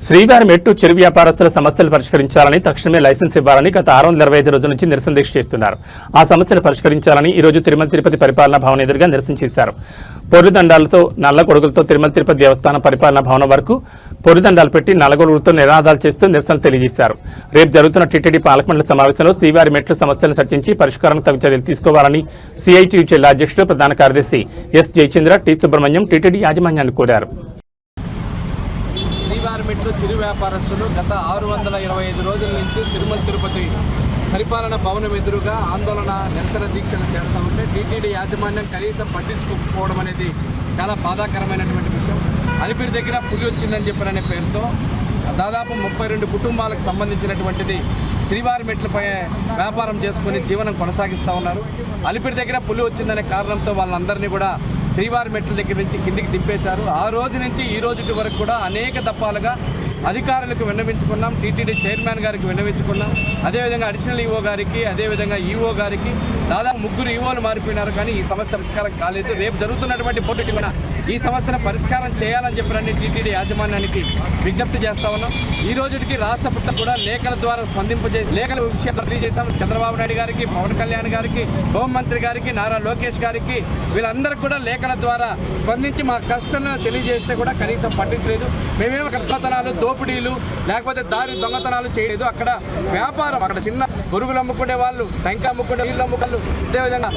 శ్రీవారి మెట్టు చిరు వ్యాపారస్తుల సమస్యలు పరిష్కరించాలని తక్షణమే లైసెన్స్ ఇవ్వాలని గత 625 రోజుల నుంచి నిరసన దీక్ష చేస్తున్నారు. ఆ సమస్యలు పరిష్కరించాలని ఈ రోజు తిరుమల తిరుపతి పరిపాలనా భవన్ ఎదురుగా నిరసన చేశారు. పొర్రిదండాలతో నల్ల గొడుగులతో తిరుమల తిరుపతి దేవస్థానం పరిపాలనా భవనం వరకు పొర్రిదండాలు పెట్టి నల్ల గొడుగులతో నినాదాలు చేస్తూ నిరసన తెలియజేశారు. రేపు జరుగుతున్న టీటీడీ పాలకమండలి సమావేశంలో శ్రీవారి మెట్లు సమస్యలను చర్చించి పరిష్కారానికి తగు చర్యలు తీసుకోవాలని సిఐటియు జిల్లా అధ్యక్షుడు ప్రధాన కార్యదర్శి S Jayachandra, T Subrahmanyam TTD యాజమాన్యాన్ని కోరారు. శ్రీవారి మెట్లు చిరు వ్యాపారస్తులు గత 625 రోజుల నుంచి తిరుమల తిరుపతి పరిపాలనా భవనం ఎదురుగా ఆందోళన నిరసన దీక్షలు చేస్తూ ఉంటే టీటీడీ యాజమాన్యం కనీసం పట్టించుకోకపోవడం అనేది చాలా బాధాకరమైనటువంటి విషయం. అలిపిరి దగ్గర పులి వచ్చిందని చెప్పిననే పేరుతో దాదాపు 32 కుటుంబాలకు సంబంధించినటువంటిది శ్రీవారి మెట్లపై వ్యాపారం చేసుకుని జీవనం కొనసాగిస్తూ ఉన్నారు. అలిపిరి దగ్గర పులి వచ్చిందనే కారణంతో వాళ్ళందరినీ కూడా శ్రీవారి మెట్ల దగ్గర నుంచి కిందికి దింపేశారు. ఆ రోజు నుంచి ఈ రోజు వరకు కూడా అనేక దఫాలుగా అధికారులకు విన్నవించుకున్నాం, టీటీడీ చైర్మన్ గారికి విన్నవించుకున్నాం, అదేవిధంగా అడిషనల్ ఈఓ గారికి, అదేవిధంగా ఈఓ గారికి, దాదాపు 3 ఈఓలు మారిపోయినారు. కానీ ఈ సమస్య పరిష్కారం కాలేదు. రేపు జరుగుతున్నటువంటి పోటీ కూడా ఈ సమస్యను పరిష్కారం చేయాలని చెప్పినని టీటీడీ యాజమాన్యానికి విజ్ఞప్తి చేస్తా ఉన్నాం. ఈ రోజుకి రాష్ట్ర ప్రభుత్వం కూడా లేఖల ద్వారా స్పందింపజేసి లేఖల విషయాలు తెలియజేశాం. చంద్రబాబు నాయుడు గారికి, పవన్ కళ్యాణ్ గారికి, హోంమంత్రి గారికి, నారా లోకేష్ గారికి, వీళ్ళందరికీ కూడా లేఖల ద్వారా స్పందించి మా కష్టాలను తెలియజేస్తే కూడా కనీసం పట్టించలేదు. మేమేమో దొంగతనాలు, దోపిడీలు లేకపోతే దారి దొంగతనాలు చేయలేదు. అక్కడ వ్యాపారం, అక్కడ చిన్న పురుగులు అమ్ముకునే వాళ్ళు, టెంకాయ అమ్ముకునే నీళ్ళు అమ్ముకోళ్ళు, అదేవిధంగా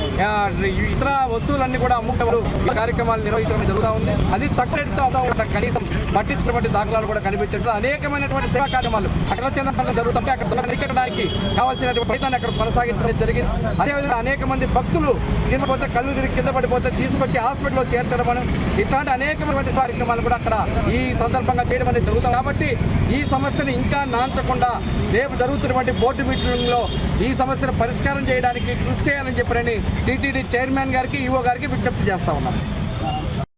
ఇతర వస్తువులన్నీ కూడా అమ్ముకునే కార్యక్రమాలు నిర్వహించడం జరుగుతూ ఉంది. అది తక్కువ కనీసం పట్టించినటువంటి దాఖలాలు కూడా కనిపించట్లేదు. అనేకమైనటువంటి సేవా కార్యక్రమాలు అక్కడ చెందడం జరుగుతుంటే అక్కడ నిలకడానికి కావాల్సినటువంటి ప్రయత్నాన్ని అక్కడ కొనసాగించడం జరిగింది. అదేవిధంగా అనేక మంది భక్తులు తినకపోతే కళ్ళు తిరిగి కింద పడిపోతే తీసుకొచ్చి హాస్పిటల్లో చేర్చడం ఇట్లాంటి అనేకమైనటువంటి కార్యక్రమాలు కూడా అక్కడ ఈ సందర్భంగా చేయడం అనేది జరుగుతుంది. కాబట్టి ఈ సమస్యను ఇంకా నాంచకుండా రేపు జరుగుతున్నటువంటి బోర్డు మీటింగ్లో ఈ సమస్యను పరిష్కారం చేయడానికి కృషి చేయాలని చెప్పని టీటీడీ చైర్మన్ గారికి, ఈఓ గారికి విజ్ఞప్తి చేస్తా ఉన్నాం.